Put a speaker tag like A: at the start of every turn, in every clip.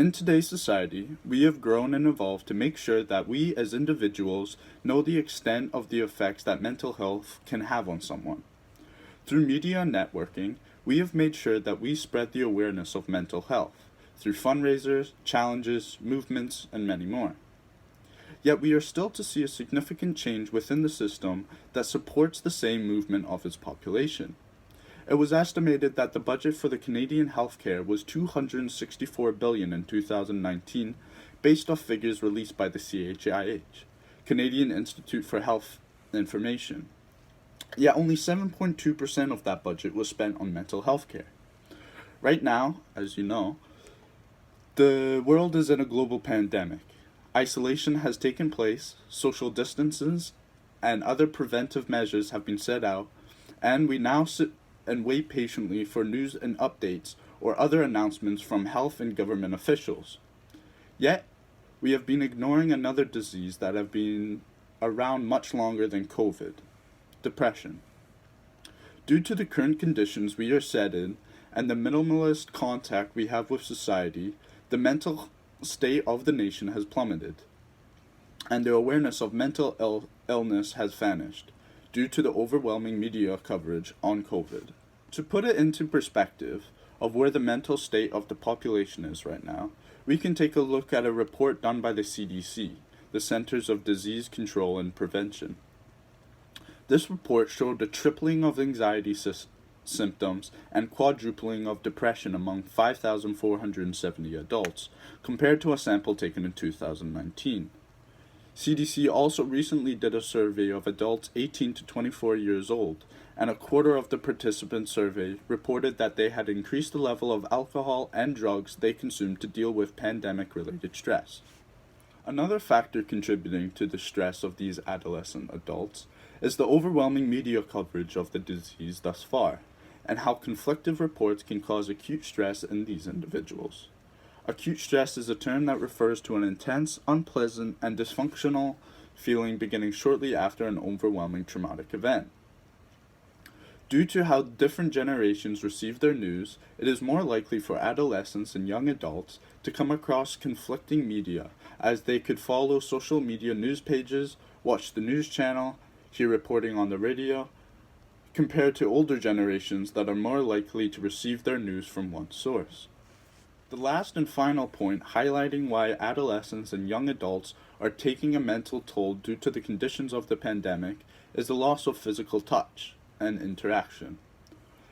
A: In today's society, we have grown and evolved to make sure that we as individuals know the extent of the effects that mental health can have on someone. Through media and networking, we have made sure that we spread the awareness of mental health through fundraisers, challenges, movements, and many more. Yet we are still to see a significant change within the system that supports the same movement of its population. It was estimated that the budget for the Canadian healthcare was $264 billion in 2019, based off figures released by the CHIH, Canadian Institute for Health Information. Yet only 7.2% of that budget was spent on mental health care. Right now, as you know, the world is in a global pandemic. Isolation has taken place, social distances and other preventive measures have been set out, and we now sit and wait patiently for news and updates or other announcements from health and government officials. Yet, we have been ignoring another disease that have been around much longer than COVID: depression. Due to the current conditions we are set in and the minimalist contact we have with society, the mental state of the nation has plummeted, and the awareness of mental illness has vanished due to the overwhelming media coverage on COVID. To put it into perspective of where the mental state of the population is right now, we can take a look at a report done by the CDC, the Centers of Disease Control and Prevention. This report showed a tripling of anxiety symptoms and quadrupling of depression among 5,470 adults, compared to a sample taken in 2019. CDC also recently did a survey of adults 18 to 24 years old, and a quarter of the participants surveyed reported that they had increased the level of alcohol and drugs they consumed to deal with pandemic-related stress. Another factor contributing to the stress of these adolescent adults is the overwhelming media coverage of the disease thus far, and how conflicting reports can cause acute stress in these individuals. Acute stress is a term that refers to an intense, unpleasant, and dysfunctional feeling beginning shortly after an overwhelming traumatic event. Due to how different generations receive their news, it is more likely for adolescents and young adults to come across conflicting media, as they could follow social media news pages, watch the news channel, hear reporting on the radio, compared to older generations that are more likely to receive their news from one source. The last and final point highlighting why adolescents and young adults are taking a mental toll due to the conditions of the pandemic is the loss of physical touch and interaction.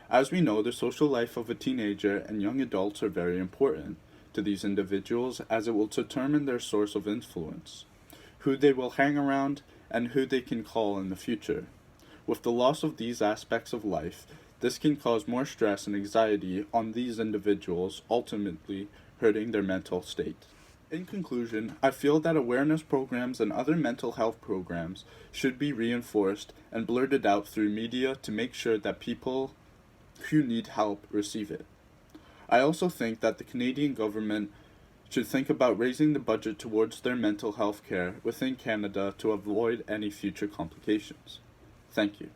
A: As we know, the social life of a teenager and young adults are very important to these individuals, as it will determine their source of influence, who they will hang around, and who they can call in the future. With the loss of these aspects of life, this can cause more stress and anxiety on these individuals, ultimately hurting their mental state. In conclusion, I feel that awareness programs and other mental health programs should be reinforced and blurted out through media to make sure that people who need help receive it. I also think that the Canadian government should think about raising the budget towards their mental health care within Canada to avoid any future complications. Thank you.